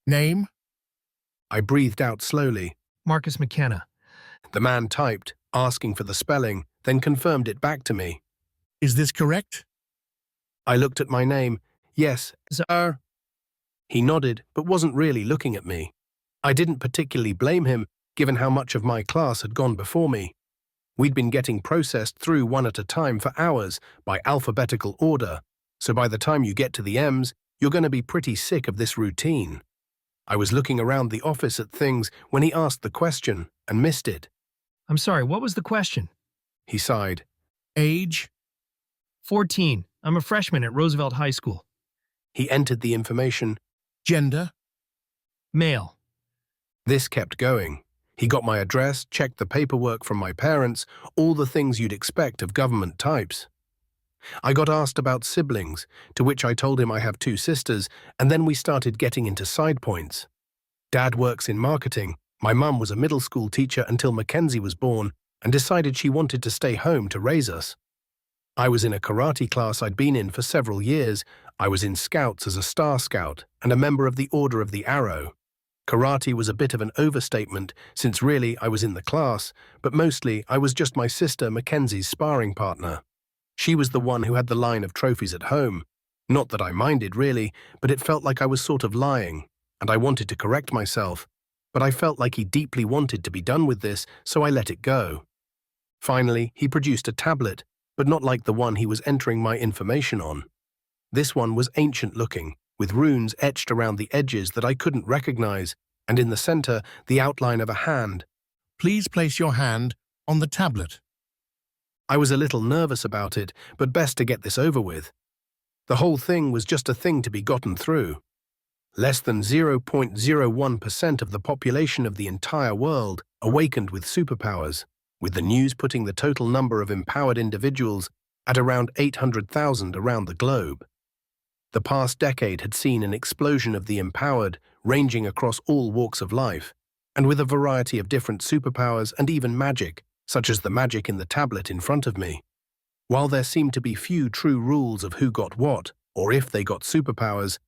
Name? I breathed out slowly. Marcus McKenna. The man typed, asking for the spelling, then confirmed it back to me. Is this correct? I looked at my name. Yes, sir. He nodded, but wasn't really looking at me. I didn't particularly blame him, given how much of my class had gone before me. We'd been getting processed through one at a time for hours, by alphabetical order, so by the time you get to the M's, you're going to be pretty sick of this routine. I was looking around the office at things when he asked the question, and missed it. I'm sorry, what was the question? He sighed. Age? 14. I'm a freshman at Roosevelt High School. He entered the information. Gender? Male. This kept going. He got my address, checked the paperwork from my parents, all the things you'd expect of government types. I got asked about siblings, to which I told him I have 2 sisters, and then we started getting into side points. Dad works in marketing. My mum was a middle school teacher until Mackenzie was born and decided she wanted to stay home to raise us. I was in a karate class I'd been in for several years. I was in Scouts as a Star Scout and a member of the Order of the Arrow. Karate was a bit of an overstatement, since really I was in the class, but mostly I was just my sister Mackenzie's sparring partner. She was the one who had the line of trophies at home. Not that I minded, really, but it felt like I was sort of lying, and I wanted to correct myself. But I felt like he deeply wanted to be done with this, so I let it go. Finally, he produced a tablet, but not like the one he was entering my information on. This one was ancient-looking, with runes etched around the edges that I couldn't recognize, and in the center, the outline of a hand. Please place your hand on the tablet. I was a little nervous about it, but best to get this over with. The whole thing was just a thing to be gotten through. Less than 0.01% of the population of the entire world awakened with superpowers, with the news putting the total number of empowered individuals at around 800,000 around the globe. The past decade had seen an explosion of the empowered, ranging across all walks of life, and with a variety of different superpowers and even magic, such as the magic in the tablet in front of me. While there seemed to be few true rules of who got what, or if they got superpowers,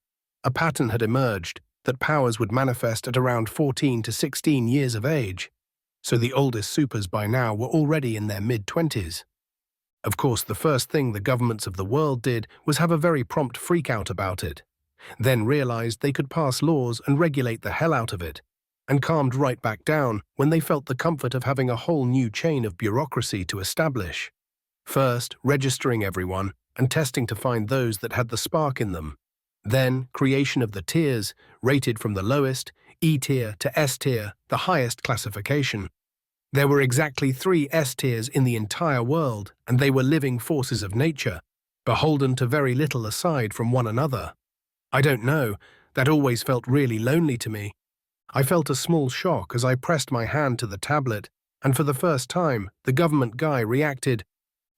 a pattern had emerged that powers would manifest at around 14 to 16 years of age, so the oldest supers by now were already in their mid-20s. Of course, the first thing the governments of the world did was have a very prompt freak-out about it, then realized they could pass laws and regulate the hell out of it, and calmed right back down when they felt the comfort of having a whole new chain of bureaucracy to establish. First, registering everyone and testing to find those that had the spark in them. Then, creation of the tiers, rated from the lowest, E tier, to S tier, the highest classification. There were exactly 3 S tiers in the entire world, and they were living forces of nature, beholden to very little aside from one another. I don't know, that always felt really lonely to me. I felt a small shock as I pressed my hand to the tablet, and for the first time, the government guy reacted,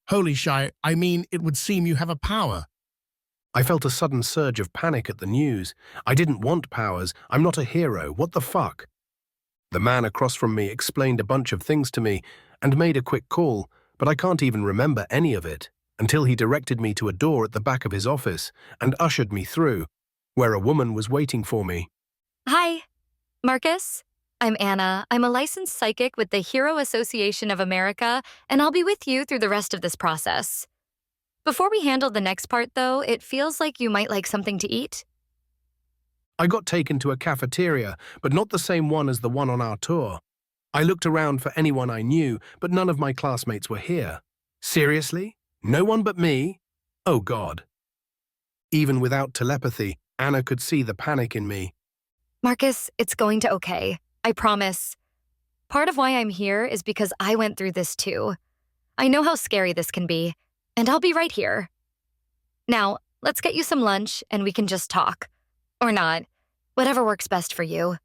Holy shy, I mean, it would seem you have a power. I felt a sudden surge of panic at the news. I didn't want powers. I'm not a hero. What the fuck? The man across from me explained a bunch of things to me and made a quick call, but I can't even remember any of it, until he directed me to a door at the back of his office and ushered me through, where a woman was waiting for me. Hi, Marcus. I'm Anna. I'm a licensed psychic with the Hero Association of America, and I'll be with you through the rest of this process. Before we handle the next part, though, it feels like you might like something to eat. I got taken to a cafeteria, but not the same one as the one on our tour. I looked around for anyone I knew, but none of my classmates were here. Seriously? No one but me? Oh, God. Even without telepathy, Anna could see the panic in me. Marcus, it's going to okay. I promise. Part of why I'm here is because I went through this too. I know how scary this can be, and I'll be right here. Now, let's get you some lunch and we can just talk. Or not. Whatever works best for you.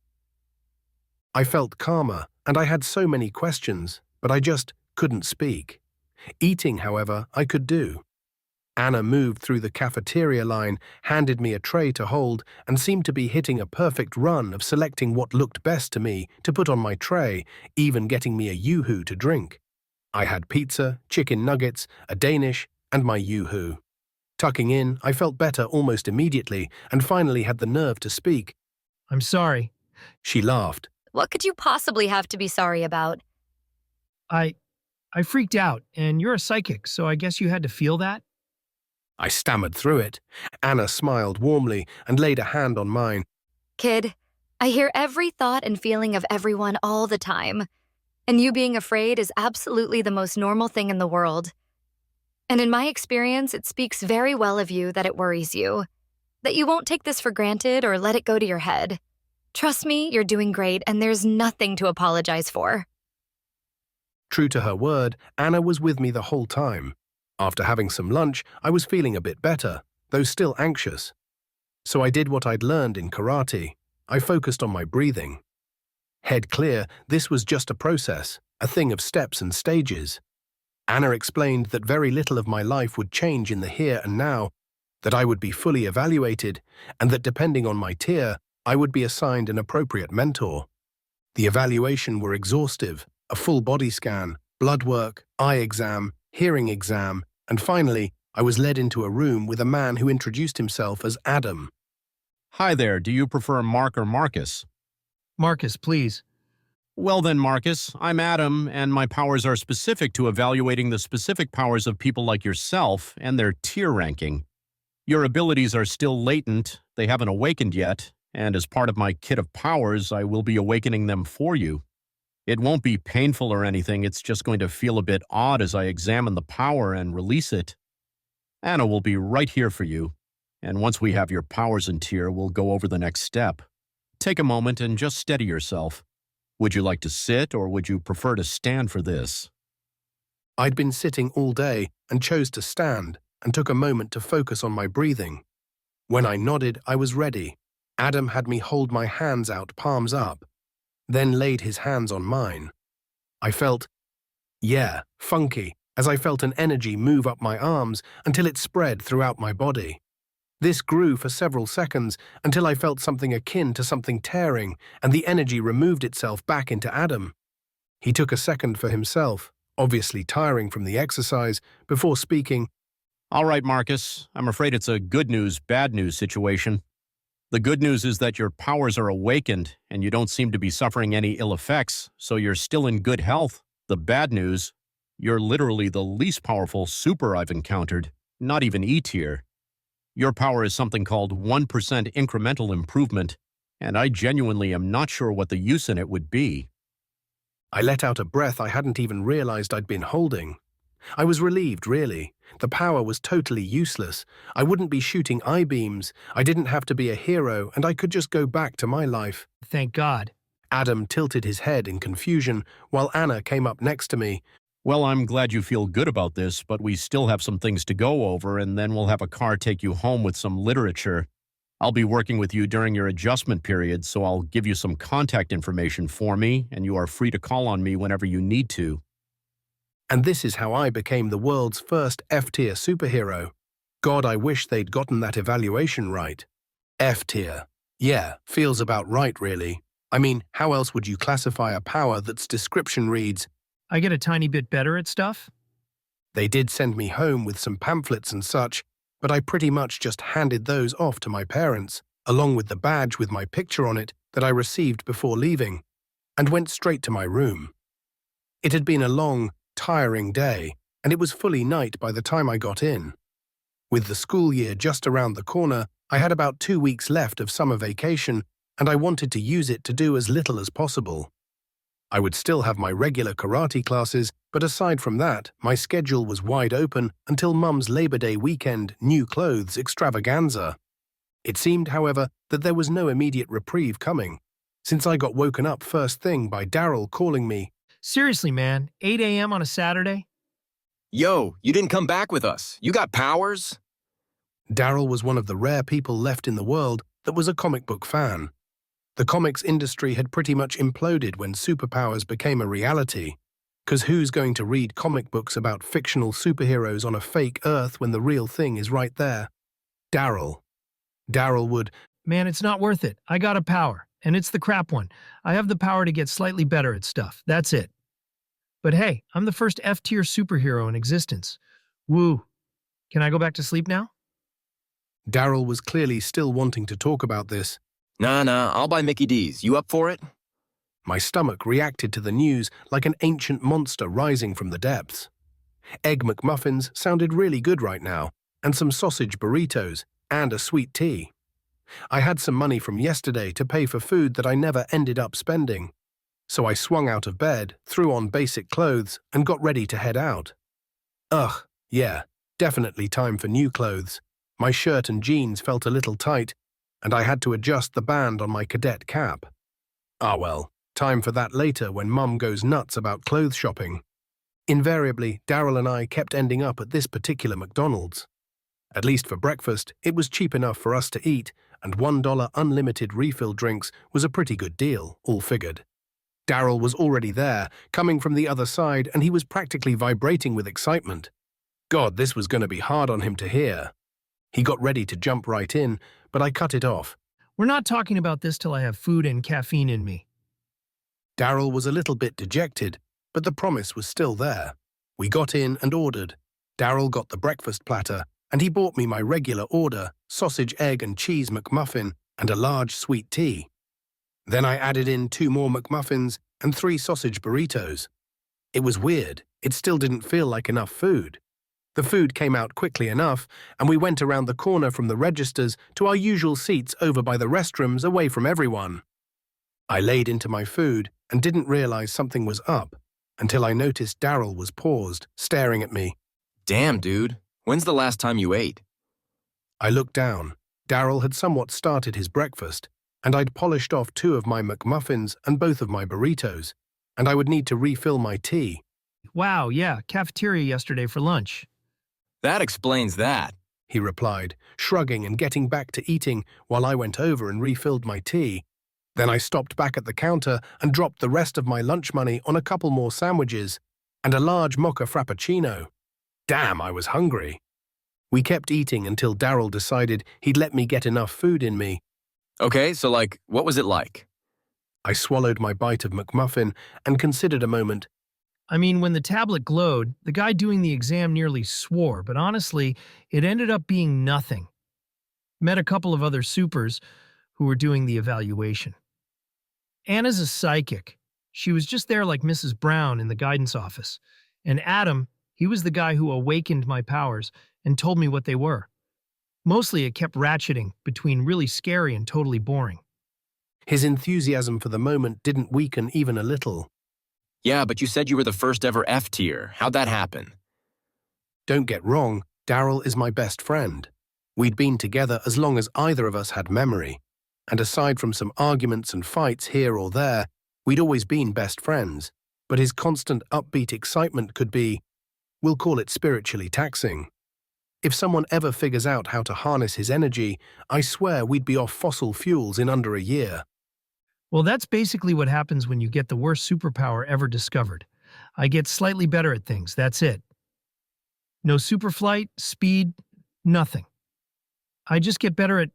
I felt calmer, and I had so many questions, but I just couldn't speak. Eating, however, I could do. Anna moved through the cafeteria line, handed me a tray to hold, and seemed to be hitting a perfect run of selecting what looked best to me to put on my tray, even getting me a yoo-hoo to drink. I had pizza, chicken nuggets, a Danish, and my yoo-hoo. Tucking in, I felt better almost immediately and finally had the nerve to speak. I'm sorry. She laughed. What could you possibly have to be sorry about? I I freaked out, and you're a psychic, so I guess you had to feel that? I stammered through it. Anna smiled warmly and laid a hand on mine. Kid, I hear every thought and feeling of everyone all the time. And you being afraid is absolutely the most normal thing in the world. And in my experience, it speaks very well of you that it worries you. That you won't take this for granted or let it go to your head. Trust me, you're doing great, and there's nothing to apologize for. True to her word, Anna was with me the whole time. After having some lunch, I was feeling a bit better, though still anxious. So I did what I'd learned in karate. I focused on my breathing. Head clear, this was just a process, a thing of steps and stages. Anna explained that very little of my life would change in the here and now, that I would be fully evaluated, and that depending on my tier, I would be assigned an appropriate mentor. The evaluation were exhaustive, a full body scan, blood work, eye exam, hearing exam, and finally, I was led into a room with a man who introduced himself as Adam. Hi there, do you prefer Mark or Marcus? Marcus, please. Well then, Marcus, I'm Adam, and my powers are specific to evaluating the specific powers of people like yourself and their tier ranking. Your abilities are still latent, they haven't awakened yet, and as part of my kit of powers, I will be awakening them for you. It won't be painful or anything, it's just going to feel a bit odd as I examine the power and release it. Anna will be right here for you, and once we have your powers in tier, we'll go over the next step. Take a moment and just steady yourself. Would you like to sit, or would you prefer to stand for this? I'd been sitting all day and chose to stand and took a moment to focus on my breathing. When I nodded, I was ready. Adam had me hold my hands out, palms up, then laid his hands on mine. I felt, funky, as I felt an energy move up my arms until it spread throughout my body. This grew for several seconds until I felt something akin to something tearing, and the energy removed itself back into Adam. He took a second for himself, obviously tiring from the exercise, before speaking. All right, Marcus, I'm afraid it's a good news, bad news situation. The good news is that your powers are awakened, and you don't seem to be suffering any ill effects, so you're still in good health. The bad news, you're literally the least powerful super I've encountered, not even E-tier. Your power is something called 1% incremental improvement, and I genuinely am not sure what the use in it would be. I let out a breath I hadn't even realized I'd been holding. I was relieved, really. The power was totally useless. I wouldn't be shooting I-beams, I didn't have to be a hero, and I could just go back to my life. Thank God. Adam tilted his head in confusion, while Anna came up next to me. Well, I'm glad you feel good about this, but we still have some things to go over, and then we'll have a car take you home with some literature. I'll be working with you during your adjustment period, so I'll give you some contact information for me, and you are free to call on me whenever you need to. And this is how I became the world's first F-tier superhero. God, I wish they'd gotten that evaluation right. F-tier. Yeah, feels about right, really. I mean, how else would you classify a power that's description reads, I get a tiny bit better at stuff? They did send me home with some pamphlets and such, but I pretty much just handed those off to my parents, along with the badge with my picture on it that I received before leaving, and went straight to my room. It had been a long, tiring day, and it was fully night by the time I got in. With the school year just around the corner, I had about 2 weeks left of summer vacation, and I wanted to use it to do as little as possible. I would still have my regular karate classes, but aside from that, my schedule was wide open until Mum's Labor Day weekend new clothes extravaganza. It seemed, however, that there was no immediate reprieve coming, since I got woken up first thing by Daryl calling me. Seriously, man, 8 a.m. on a Saturday? Yo, you didn't come back with us. You got powers? Daryl was one of the rare people left in the world that was a comic book fan. The comics industry had pretty much imploded when superpowers became a reality. 'Cause who's going to read comic books about fictional superheroes on a fake Earth when the real thing is right there? Daryl. Daryl would, Man, it's not worth it. I got a power, and it's the crap one. I have the power to get slightly better at stuff. That's it. But hey, I'm the first F-tier superhero in existence. Woo. Can I go back to sleep now? Daryl was clearly still wanting to talk about this, Nah, I'll buy Mickey D's. You up for it? My stomach reacted to the news like an ancient monster rising from the depths. Egg McMuffins sounded really good right now, and some sausage burritos, and a sweet tea. I had some money from yesterday to pay for food that I never ended up spending. So I swung out of bed, threw on basic clothes, and got ready to head out. Ugh, yeah, definitely time for new clothes. My shirt and jeans felt a little tight, and I had to adjust the band on my cadet cap. Ah well, time for that later when Mum goes nuts about clothes shopping. Invariably, Daryl and I kept ending up at this particular McDonald's. At least for breakfast, it was cheap enough for us to eat, and $1 unlimited refill drinks was a pretty good deal, all figured. Daryl was already there, coming from the other side, and he was practically vibrating with excitement. God, this was going to be hard on him to hear. He got ready to jump right in, but I cut it off. We're not talking about this till I have food and caffeine in me. Daryl was a little bit dejected, but the promise was still there. We got in and ordered. Daryl got the breakfast platter, and he bought me my regular order, sausage, egg, and cheese McMuffin, and a large sweet tea. Then I added in 2 more McMuffins and 3 sausage burritos. It was weird. It still didn't feel like enough food. The food came out quickly enough, and we went around the corner from the registers to our usual seats over by the restrooms away from everyone. I laid into my food and didn't realize something was up until I noticed Daryl was paused, staring at me. Damn, dude. When's the last time you ate? I looked down. Daryl had somewhat started his breakfast, and I'd polished off 2 of my McMuffins and both of my burritos, and I would need to refill my tea. Wow, yeah, cafeteria yesterday for lunch. That explains that. He replied, shrugging and getting back to eating while I went over and refilled my tea. Then I stopped back at the counter and dropped the rest of my lunch money on a couple more sandwiches and a large mocha frappuccino. Damn, I was hungry. We kept eating until Daryl decided he'd let me get enough food in me. Okay, so what was it like? I swallowed my bite of McMuffin and considered a moment. I mean, when the tablet glowed, the guy doing the exam nearly swore, but honestly, it ended up being nothing. Met a couple of other supers who were doing the evaluation. Anna's a psychic. She was just there like Mrs. Brown in the guidance office. And Adam, he was the guy who awakened my powers and told me what they were. Mostly it kept ratcheting between really scary and totally boring. His enthusiasm for the moment didn't weaken even a little. Yeah, but you said you were the first ever F tier. How'd that happen? Don't get wrong, Daryl is my best friend. We'd been together as long as either of us had memory. And aside from some arguments and fights here or there, we'd always been best friends. But his constant upbeat excitement could be, we'll call it spiritually taxing. If someone ever figures out how to harness his energy, I swear we'd be off fossil fuels in under a year. Well, that's basically what happens when you get the worst superpower ever discovered. I get slightly better at things, that's it. No superflight, speed, nothing. I just get better at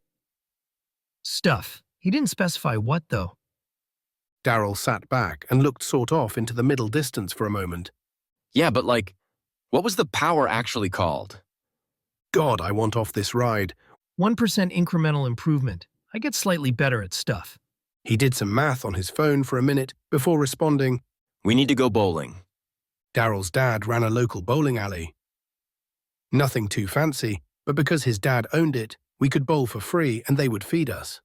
stuff. He didn't specify what, though. Daryl sat back and looked sort off into the middle distance for a moment. Yeah, but what was the power actually called? God, I want off this ride. 1% incremental improvement. I get slightly better at stuff. He did some math on his phone for a minute before responding, We need to go bowling. Daryl's dad ran a local bowling alley. Nothing too fancy, but because his dad owned it, we could bowl for free and they would feed us.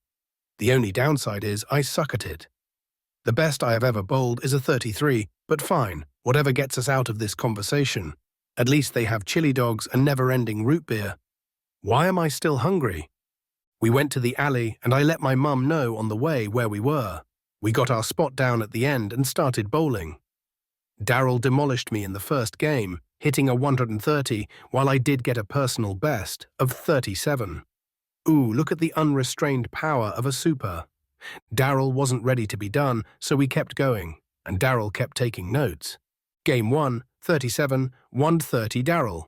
The only downside is I suck at it. The best I have ever bowled is a 33, but fine, whatever gets us out of this conversation. At least they have chili dogs and never-ending root beer. Why am I still hungry? We went to the alley and I let my mum know on the way where we were. We got our spot down at the end and started bowling. Daryl demolished me in the first game, hitting a 130, while I did get a personal best of 37. Ooh, look at the unrestrained power of a super. Daryl wasn't ready to be done, so we kept going, and Daryl kept taking notes. Game 1, 37, 130 Daryl.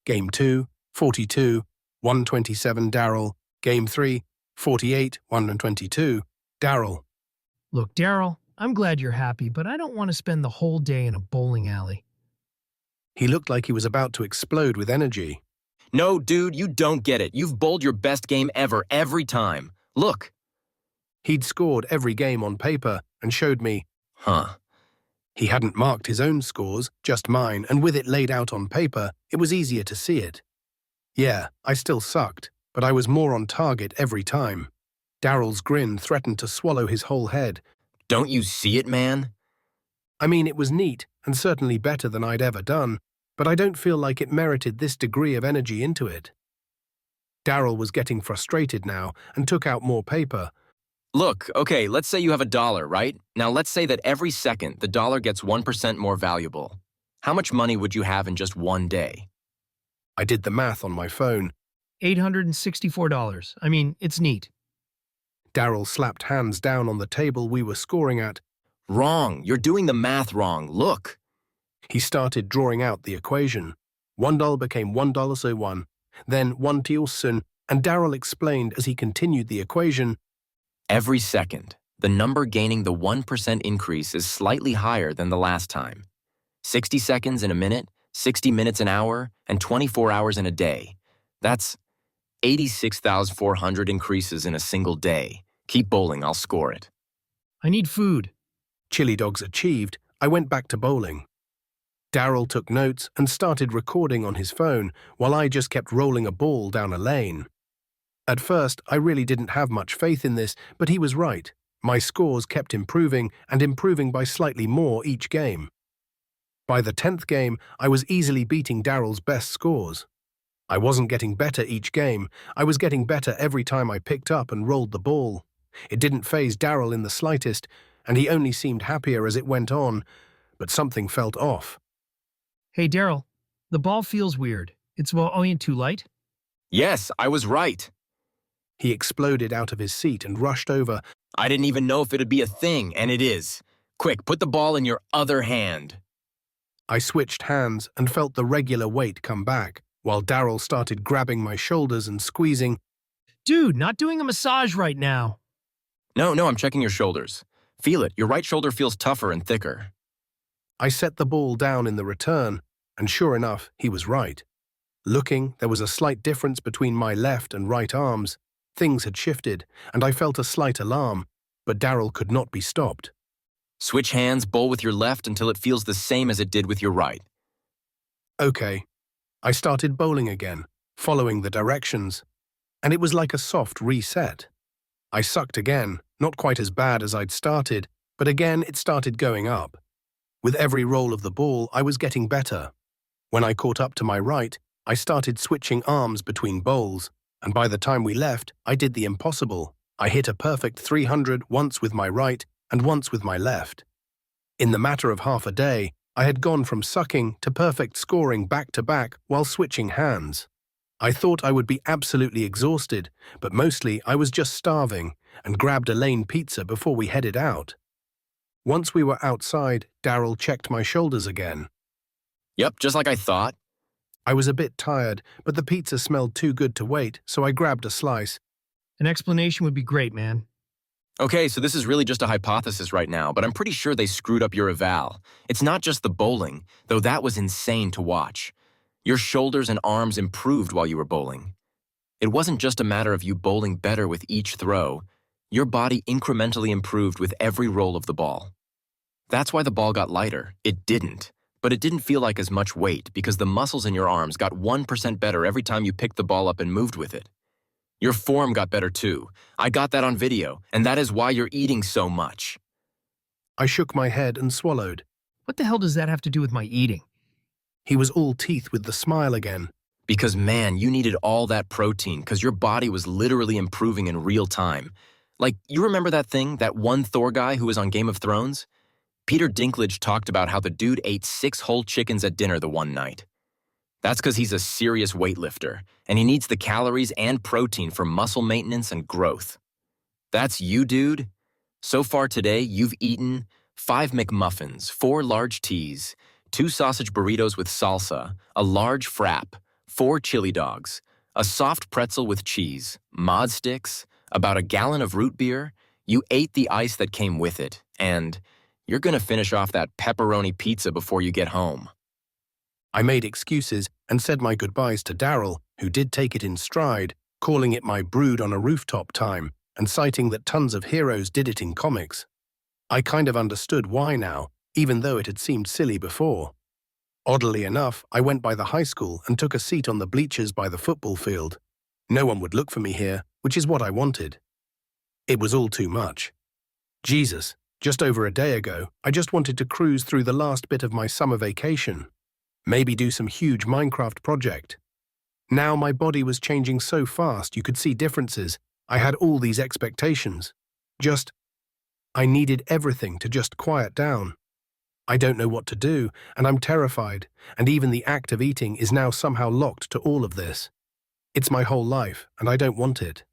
Game 2, 42, 127 Daryl. Game 3, 48, 122 Daryl. Look, Daryl, I'm glad you're happy, but I don't want to spend the whole day in a bowling alley. He looked like he was about to explode with energy. No, dude, you don't get it. You've bowled your best game ever, every time. Look. He'd scored every game on paper and showed me. Huh. He hadn't marked his own scores, just mine, and with it laid out on paper, it was easier to see it. Yeah, I still sucked, but I was more on target every time. Daryl's grin threatened to swallow his whole head. Don't you see it, man? I mean, it was neat and certainly better than I'd ever done, but I don't feel like it merited this degree of energy into it. Daryl was getting frustrated now and took out more paper. Look, okay, let's say you have $1, right? Now let's say that every second the dollar gets 1% more valuable. How much money would you have in just one day? I did the math on my phone. $864. I mean, it's neat. Daryl slapped hands down on the table we were scoring at. Wrong. You're doing the math wrong. Look. He started drawing out the equation. $1 became $1.01, then 1 soon, and Daryl explained as he continued the equation. Every second, the number gaining the 1% increase is slightly higher than the last time. 60 seconds in a minute, 60 minutes an hour, and 24 hours in a day. That's 86,400 increases in a single day. Keep bowling, I'll score it. I need food. Chili dogs achieved, I went back to bowling. Daryl took notes and started recording on his phone while I just kept rolling a ball down a lane. At first, I really didn't have much faith in this, but he was right. My scores kept improving and improving by slightly more each game. By the 10th game, I was easily beating Daryl's best scores. I wasn't getting better each game, I was getting better every time I picked up and rolled the ball. It didn't faze Daryl in the slightest, and he only seemed happier as it went on, but something felt off. Hey, Daryl, the ball feels weird. It's volume too light? Yes, I was right. He exploded out of his seat and rushed over. I didn't even know if it'd be a thing, and it is. Quick, put the ball in your other hand. I switched hands and felt the regular weight come back, while Daryl started grabbing my shoulders and squeezing. Dude, not doing a massage right now. No, I'm checking your shoulders. Feel it, your right shoulder feels tougher and thicker. I set the ball down in the return, and sure enough, he was right. Looking, there was a slight difference between my left and right arms. Things had shifted, and I felt a slight alarm, but Daryl could not be stopped. Switch hands, bowl with your left until it feels the same as it did with your right. Okay. I started bowling again, following the directions, and it was like a soft reset. I sucked again, not quite as bad as I'd started, but again it started going up. With every roll of the ball, I was getting better. When I caught up to my right, I started switching arms between bowls, and by the time we left, I did the impossible. I hit a perfect 300 once with my right and once with my left. In the matter of half a day, I had gone from sucking to perfect scoring back to back while switching hands. I thought I would be absolutely exhausted, but mostly I was just starving and grabbed a lane pizza before we headed out. Once we were outside, Daryl checked my shoulders again. Yep, just like I thought. I was a bit tired, but the pizza smelled too good to wait, so I grabbed a slice. An explanation would be great, man. Okay, so this is really just a hypothesis right now, but I'm pretty sure they screwed up your eval. It's not just the bowling, though that was insane to watch. Your shoulders and arms improved while you were bowling. It wasn't just a matter of you bowling better with each throw. Your body incrementally improved with every roll of the ball. That's why the ball got lighter. It didn't. But it didn't feel like as much weight because the muscles in your arms got 1% better every time you picked the ball up and moved with it. Your form got better too. I got that on video, and that is why you're eating so much. I shook my head and swallowed. What the hell does that have to do with my eating? He was all teeth with the smile again. Because man, you needed all that protein because your body was literally improving in real time. Like, you remember that thing, that one Thor guy who was on Game of Thrones? Peter Dinklage talked about how the dude ate 6 whole chickens at dinner the one night. That's because he's a serious weightlifter, and he needs the calories and protein for muscle maintenance and growth. That's you, dude. So far today, you've eaten 5 McMuffins, 4 large teas, 2 sausage burritos with salsa, a large frap, 4 chili dogs, a soft pretzel with cheese, mod sticks, about a gallon of root beer. You ate the ice that came with it, and you're gonna finish off that pepperoni pizza before you get home. I made excuses and said my goodbyes to Daryl, who did take it in stride, calling it my brood on a rooftop time, and citing that tons of heroes did it in comics. I kind of understood why now, even though it had seemed silly before. Oddly enough, I went by the high school and took a seat on the bleachers by the football field. No one would look for me here, which is what I wanted. It was all too much. Jesus, just over a day ago, I just wanted to cruise through the last bit of my summer vacation. Maybe do some huge Minecraft project. Now my body was changing so fast you could see differences. I had all these expectations. I needed everything to just quiet down. I don't know what to do, and I'm terrified, and even the act of eating is now somehow locked to all of this. It's my whole life, and I don't want it.